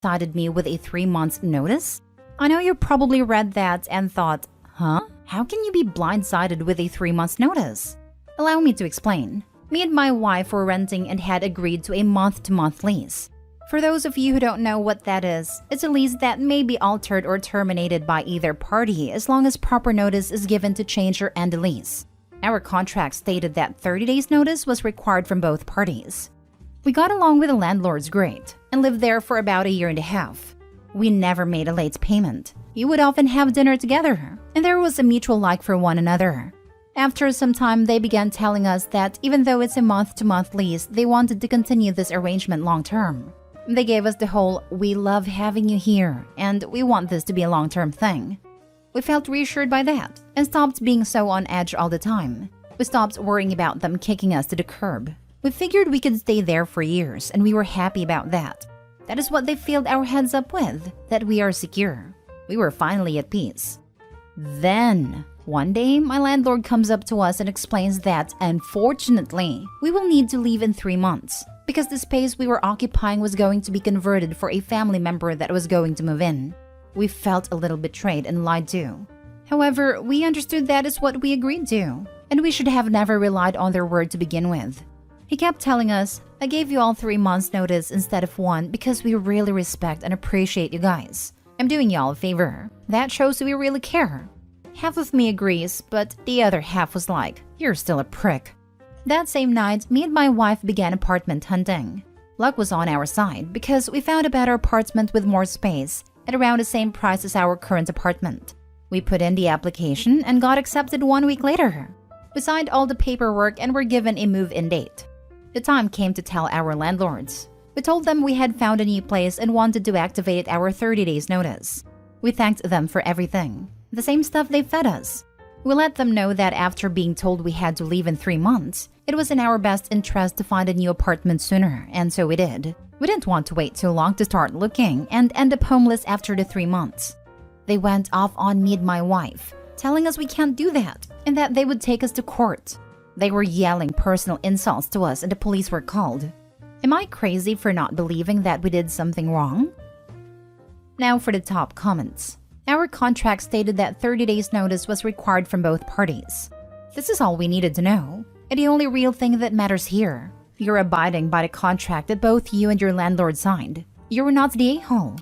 blindsided me with a 3-month notice? I know you probably read that and thought, huh? How can you be blindsided with a 3-month notice? Allow me to explain. Me and my wife were renting and had agreed to a month-to-month lease. For those of you who don't know what that is, it's a lease that may be altered or terminated by either party as long as proper notice is given to change or end the lease. Our contract stated that 30 days notice was required from both parties. We got along with the landlords great and lived there for about a year and a half. We never made a late payment. You would often have dinner together, and there was a mutual like for one another. After some time, they began telling us that even though it's a month-to-month lease, they wanted to continue this arrangement long-term. They gave us the whole, "We love having you here, and we want this to be a long-term thing." We felt reassured by that and stopped being so on edge all the time. We stopped worrying about them kicking us to the curb. We figured we could stay there for years, and we were happy about that. That is what they filled our heads up with, that we are secure. We were finally at peace. Then, one day, my landlord comes up to us and explains that, unfortunately, we will need to leave in 3 months because the space we were occupying was going to be converted for a family member that was going to move in. We felt a little betrayed and lied to. However, we understood that is what we agreed to, and we should have never relied on their word to begin with. He kept telling us, "I gave you all 3 months notice instead of 1 because we really respect and appreciate you guys. I'm doing y'all a favor. That shows we really care." Half of me agrees, but the other half was like, "You're still a prick." That same night, me and my wife began apartment hunting. Luck was on our side because we found a better apartment with more space at around the same price as our current apartment. We put in the application and got accepted 1 week later. We signed all the paperwork and were given a move-in date. The time came to tell our landlords. We told them we had found a new place and wanted to activate our 30 days notice. We thanked them for everything, the same stuff they fed us. We let them know that after being told we had to leave in 3 months, it was in our best interest to find a new apartment sooner, and so we did. We didn't want to wait too long to start looking and end up homeless after the 3 months. They went off on me and my wife, telling us we can't do that and that they would take us to court. They were yelling personal insults to us and the police were called. Am I crazy for not believing that we did something wrong? Now for the top comments. Our contract stated that 30 days notice was required from both parties. This is all we needed to know, and the only real thing that matters here. You're abiding by the contract that both you and your landlord signed. You're not the a-hole.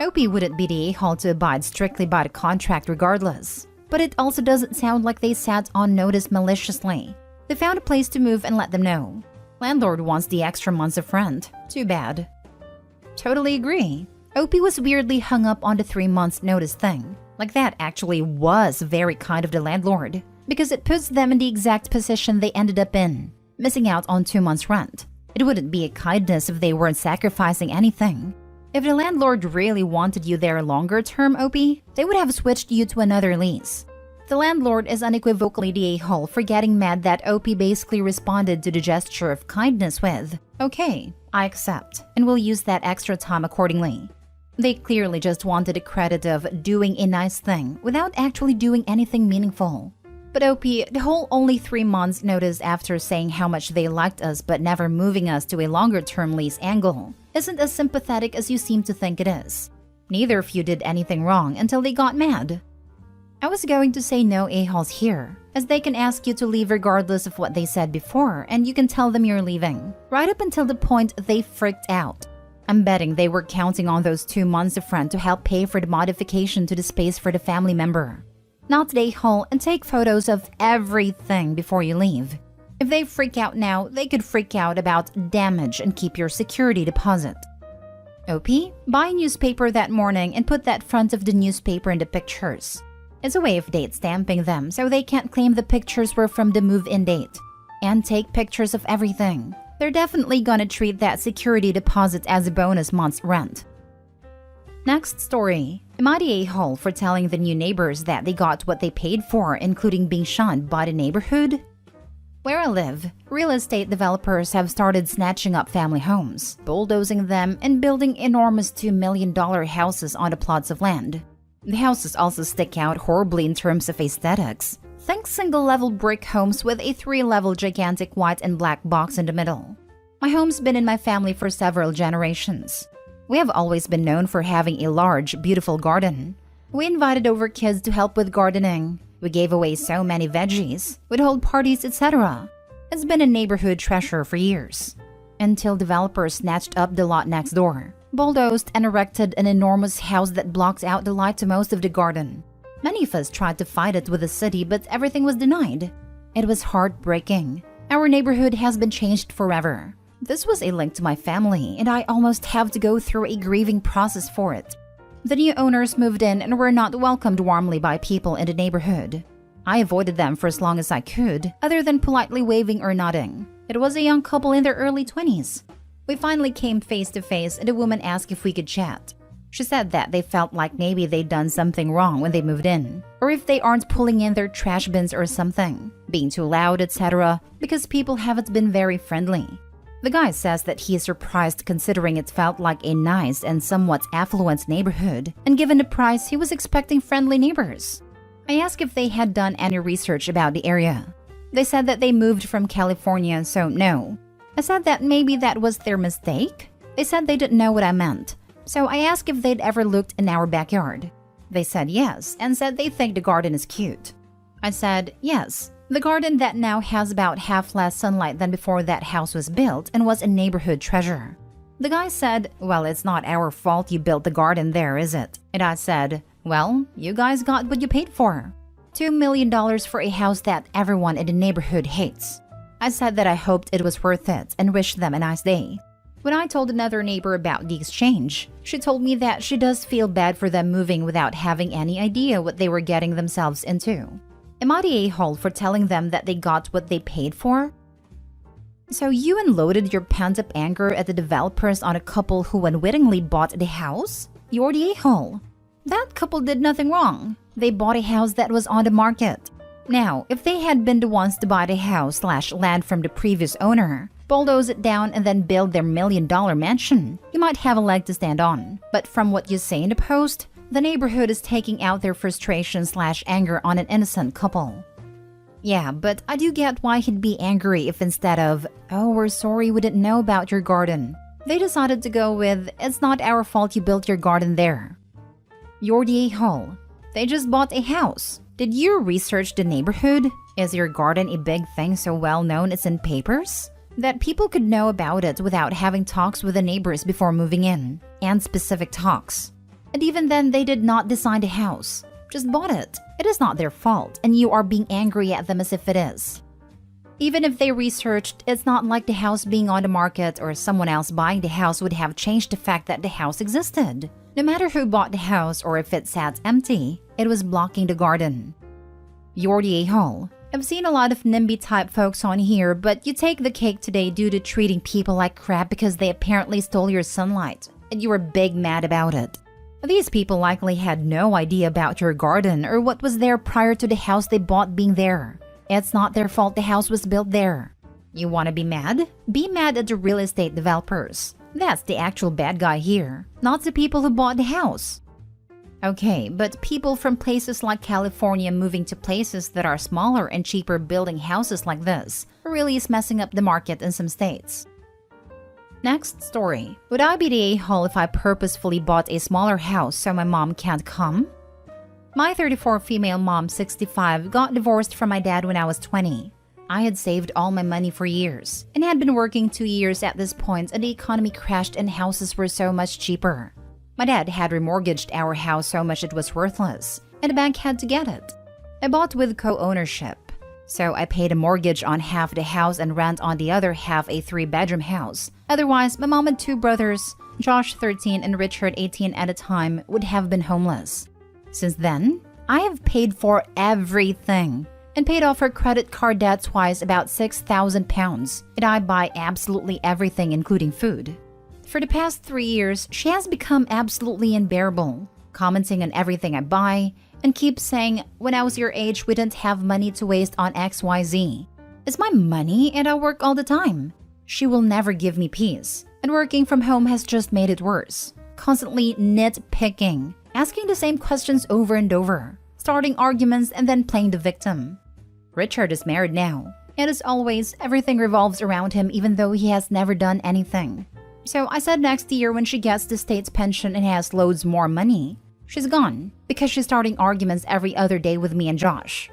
OP wouldn't be the a-hole to abide strictly by the contract regardless. But it also doesn't sound like they sat on notice maliciously. They found a place to move and let them know. Landlord wants the extra months of rent. Too bad. Totally agree. OP was weirdly hung up on the 3 months notice thing. Like that actually was very kind of the landlord, because it puts them in the exact position they ended up in, missing out on 2 months rent. It wouldn't be a kindness if they weren't sacrificing anything. If the landlord really wanted you there longer term, OP, they would have switched you to another lease. The landlord is unequivocally the a-hole for getting mad that OP basically responded to the gesture of kindness with, "Okay, I accept, and will use that extra time accordingly." They clearly just wanted the credit of doing a nice thing without actually doing anything meaningful. But OP, the whole only 3 months notice after saying how much they liked us but never moving us to a longer-term lease angle isn't as sympathetic as you seem to think it is. Neither of you did anything wrong until they got mad. I was going to say no a-holes here, as they can ask you to leave regardless of what they said before, and you can tell them you're leaving, right up until the point they freaked out. I'm betting they were counting on those 2 months of rent to help pay for the modification to the space for the family member. Not the a-hole and take photos of everything before you leave. If they freak out now, they could freak out about damage and keep your security deposit. OP, buy a newspaper that morning and put that front of the newspaper in the pictures. It's a way of date stamping them so they can't claim the pictures were from the move-in date. And take pictures of everything. They're definitely gonna treat that security deposit as a bonus month's rent. Next story. Am I the a-hole for telling the new neighbors that they got what they paid for, including being shunned by the neighborhood? Where I live, real estate developers have started snatching up family homes, bulldozing them, and building enormous $2 million houses on the plots of land. The houses also stick out horribly in terms of aesthetics. Think single-level brick homes with a 3-level gigantic white and black box in the middle. My home's been in my family for several generations. We have always been known for having a large, beautiful garden. We invited over kids to help with gardening. We gave away so many veggies. We'd hold parties, etc. It's been a neighborhood treasure for years. Until developers snatched up the lot next door, bulldozed and erected an enormous house that blocks out the light to most of the garden. Many of us tried to fight it with the city, but everything was denied. It was heartbreaking. Our neighborhood has been changed forever. This was a link to my family, and I almost have to go through a grieving process for it. The new owners moved in and were not welcomed warmly by people in the neighborhood. I avoided them for as long as I could, other than politely waving or nodding. It was a young couple in their early 20s. We finally came face to face, and the woman asked if we could chat. She said that they felt like maybe they'd done something wrong when they moved in, or if they aren't pulling in their trash bins or something, being too loud, etc., because people haven't been very friendly. The guy says that he is surprised considering it felt like a nice and somewhat affluent neighborhood, and given the price, he was expecting friendly neighbors. I asked if they had done any research about the area. They said that they moved from California, so no. I said that maybe that was their mistake. They said they didn't know what I meant. So I asked if they'd ever looked in our backyard. They said yes, and said they think the garden is cute. I said yes. The garden that now has about half less sunlight than before that house was built and was a neighborhood treasure. The guy said, well, it's not our fault you built the garden there, is it? And I said, well, you guys got what you paid for. $2 million for a house that everyone in the neighborhood hates. I said that I hoped it was worth it and wished them a nice day. When I told another neighbor about the exchange, she told me that she does feel bad for them moving without having any idea what they were getting themselves into. Am I the a-hole for telling them that they got what they paid for? So you unloaded your pent-up anger at the developers on a couple who unwittingly bought the house? You're the a-hole. That couple did nothing wrong. They bought a house that was on the market. Now, if they had been the ones to buy the house/land from the previous owner, bulldoze it down and then build their $1 million mansion, you might have a leg to stand on. But from what you say in the post, the neighborhood is taking out their frustration/anger on an innocent couple. Yeah, but I do get why he'd be angry if instead of, oh, we're sorry we didn't know about your garden, they decided to go with, it's not our fault you built your garden there. You're the a-hole. They just bought a house. Did you research the neighborhood? Is your garden a big thing so well known it's in papers? That people could know about it without having talks with the neighbors before moving in, and specific talks. And even then, they did not design the house. Just bought it. It is not their fault, and you are being angry at them as if it is. Even if they researched, it's not like the house being on the market or someone else buying the house would have changed the fact that the house existed. No matter who bought the house or if it sat empty, it was blocking the garden. You're the a-hole. I've seen a lot of NIMBY-type folks on here, but you take the cake today due to treating people like crap because they apparently stole your sunlight, and you were big mad about it. These people likely had no idea about your garden or what was there prior to the house they bought being there. It's not their fault the house was built there. You want to be mad? Be mad at the real estate developers. That's the actual bad guy here, not the people who bought the house. Okay, but people from places like California moving to places that are smaller and cheaper building houses like this really is messing up the market in some states. Next story. Would I be the a-hole if I purposefully bought a smaller house so my mom can't come? My 34 female mom, 65, got divorced from my dad when I was 20. I had saved all my money for years and had been working 2 years at this point, and the economy crashed and houses were so much cheaper. My dad had remortgaged our house so much it was worthless, and the bank had to get it. I bought with co-ownership. So I paid a mortgage on half the house and rent on the other half a 3-bedroom house. Otherwise, my mom and 2 brothers, Josh 13 and Richard 18 at a time, would have been homeless. Since then, I have paid for everything and paid off her credit card debt twice, about £6,000, and I buy absolutely everything including food. For the past 3 years, she has become absolutely unbearable, commenting on everything I buy, and keeps saying, when I was your age, we didn't have money to waste on XYZ. It's my money and I work all the time. She will never give me peace, and working from home has just made it worse. Constantly nitpicking, asking the same questions over and over, starting arguments and then playing the victim. Richard is married now, and as always, everything revolves around him even though he has never done anything. So I said next year when she gets the state's pension and has loads more money. She's gone because she's starting arguments every other day with me and Josh.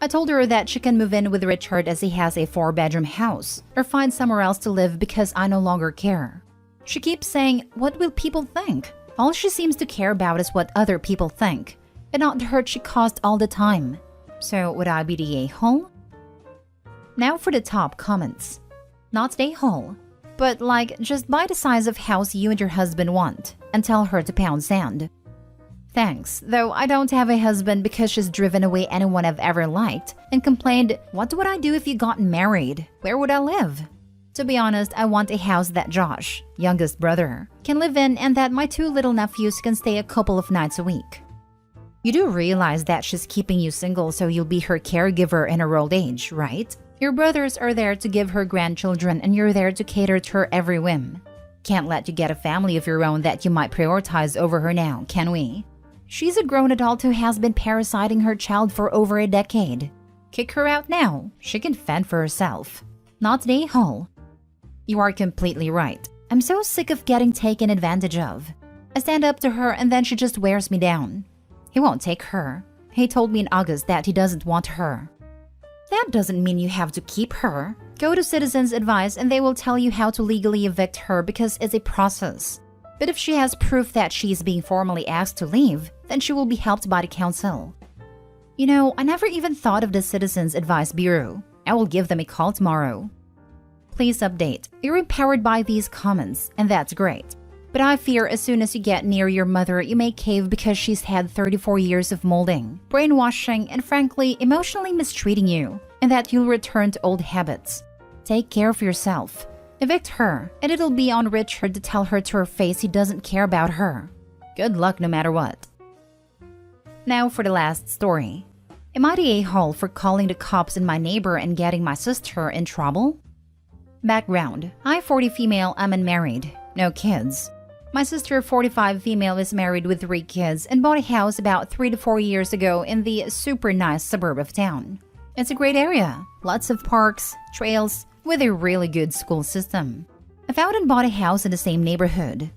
I told her that she can move in with Richard as he has a 4-bedroom house or find somewhere else to live because I no longer care. She keeps saying, what will people think? All she seems to care about is what other people think and not the hurt she caused all the time. So would I be the a-hole? Now for the top comments. Not the a-hole, but like just buy the size of house you and your husband want and tell her to pound sand. Thanks, though I don't have a husband because she's driven away anyone I've ever liked and complained, what would I do if you got married? Where would I live? To be honest, I want a house that Josh, youngest brother, can live in and that my 2 little nephews can stay a couple of nights a week. You do realize that she's keeping you single so you'll be her caregiver in her old age, right? Your brothers are there to give her grandchildren and you're there to cater to her every whim. Can't let you get a family of your own that you might prioritize over her now, can we? She's a grown adult who has been parasiting her child for over a decade. Kick her out now. She can fend for herself. Not the a-hole. You are completely right. I'm so sick of getting taken advantage of. I stand up to her and then she just wears me down. He won't take her. He told me in August that he doesn't want her. That doesn't mean you have to keep her. Go to Citizens Advice and they will tell you how to legally evict her because it's a process. But if she has proof that she is being formally asked to leave, then she will be helped by the council. You know, I never even thought of the Citizens Advice Bureau. I will give them a call tomorrow. Please update. You're empowered by these comments, and that's great. But I fear as soon as you get near your mother, you may cave because she's had 34 years of molding, brainwashing, and frankly, emotionally mistreating you, and that you'll return to old habits. Take care of yourself. Evict her, and it'll be on Richard to tell her to her face he doesn't care about her. Good luck no matter what. Now for the last story. Am I the a-hole for calling the cops on my neighbor and getting my sister in trouble? Background. I, 40 female, am unmarried. No kids. My sister, 45 female, is married with 3 kids and bought a house about 3 to 4 years ago in the super nice suburb of town. It's a great area. Lots of parks, trails, with a really good school system. I found and bought a house in the same neighborhood.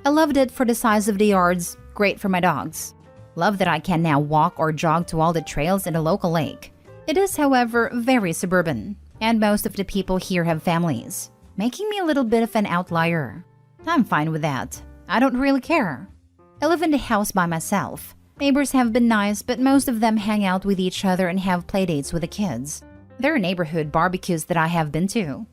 I loved it for the size of the yards, great for my dogs. Love that I can now walk or jog to all the trails in a local lake. It is, however, very suburban, and most of the people here have families, making me a little bit of an outlier. I'm fine with that. I don't really care. I live in the house by myself. Neighbors have been nice, but most of them hang out with each other and have playdates with the kids. There are neighborhood barbecues that I have been to.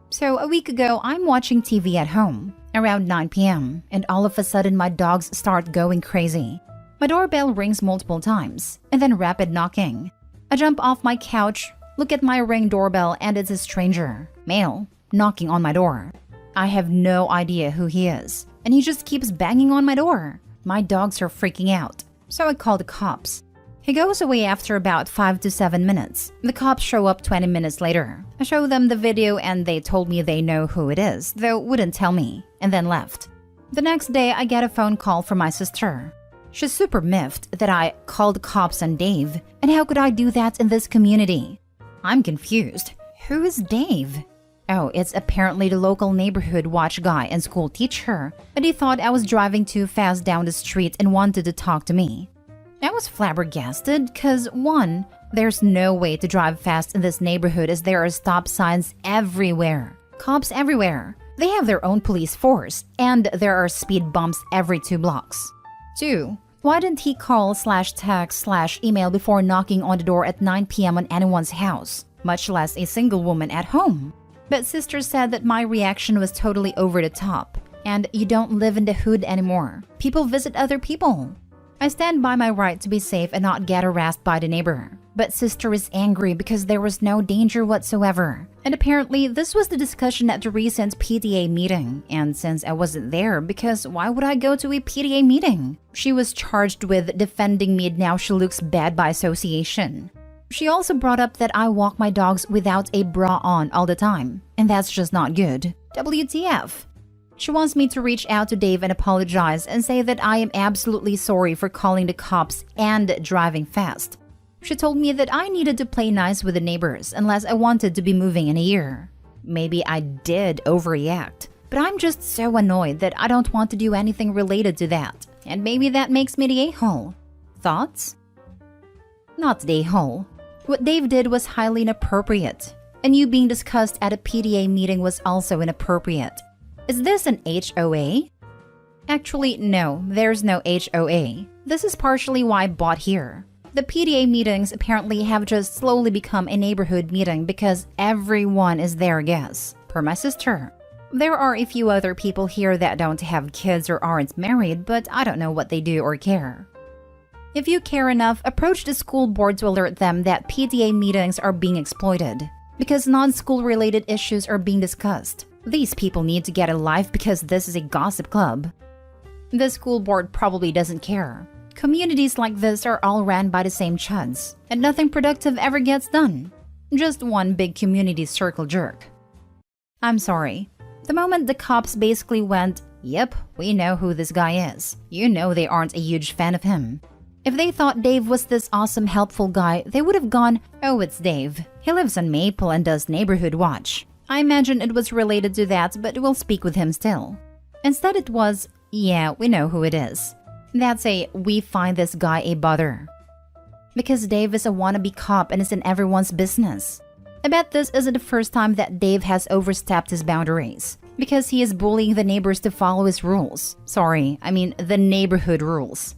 So a week ago, I'm watching TV at home, around 9 p.m., and all of a sudden my dogs start going crazy. My doorbell rings multiple times, and then rapid knocking. I jump off my couch, look at my Ring doorbell, and it's a stranger, male, knocking on my door. I have no idea who he is, and he just keeps banging on my door. My dogs are freaking out, so I call the cops. He goes away after about 5 to 7 minutes. The cops show up 20 minutes later. I show them the video and they told me they know who it is, though wouldn't tell me, and then left. The next day, I get a phone call from my sister. She's super miffed that I called the cops on Dave, and how could I do that in this community? I'm confused. Who is Dave? Oh, it's apparently the local neighborhood watch guy and school teacher, but he thought I was driving too fast down the street and wanted to talk to me. I was flabbergasted because 1, there's no way to drive fast in this neighborhood as there are stop signs everywhere. Cops everywhere. They have their own police force, and there are speed bumps every 2 blocks. 2, why didn't he call/text/email before knocking on the door at 9 p.m. on anyone's house, much less a single woman at home? But sister said that my reaction was totally over the top, and you don't live in the hood anymore. People visit other people. I stand by my right to be safe and not get harassed by the neighbor. But sister is angry because there was no danger whatsoever. And apparently, this was the discussion at the recent PTA meeting. And since I wasn't there, because why would I go to a PTA meeting? She was charged with defending me and now she looks bad by association. She also brought up that I walk my dogs without a bra on all the time. And that's just not good. WTF? She wants me to reach out to Dave and apologize and say that I am absolutely sorry for calling the cops and driving fast. She told me that I needed to play nice with the neighbors unless I wanted to be moving in a year. Maybe I did overreact, But I'm just so annoyed that I don't want to do anything related to that. And maybe that makes me the a-hole. Thoughts? Not the a-hole. What Dave did was highly inappropriate. And you being discussed at a PTA meeting was also inappropriate. Is this an HOA? Actually, no, there's no HOA. This is partially why I bought here. The PTA meetings apparently have just slowly become a neighborhood meeting because everyone is their guest, per my sister. There are a few other people here that don't have kids or aren't married, but I don't know what they do or care. If you care enough, approach the school board to alert them that PTA meetings are being exploited because non-school related issues are being discussed. These people need to get a life because this is a gossip club. The school board probably doesn't care. Communities like this are all ran by the same chuds, and nothing productive ever gets done. Just one big community circle jerk. I'm sorry. The moment the cops basically went, "Yep, we know who this guy is," you know they aren't a huge fan of him. If they thought Dave was this awesome, helpful guy, they would have gone, "Oh, it's Dave. He lives on Maple and does neighborhood watch." I imagine it was related to that, but we'll speak with him still. Instead it was, "Yeah, we know who it is." That's a, "we find this guy a bother." Because Dave is a wannabe cop and is in everyone's business. I bet this isn't the first time that Dave has overstepped his boundaries. Because he is bullying the neighbors to follow his rules. Sorry, I mean the neighborhood rules.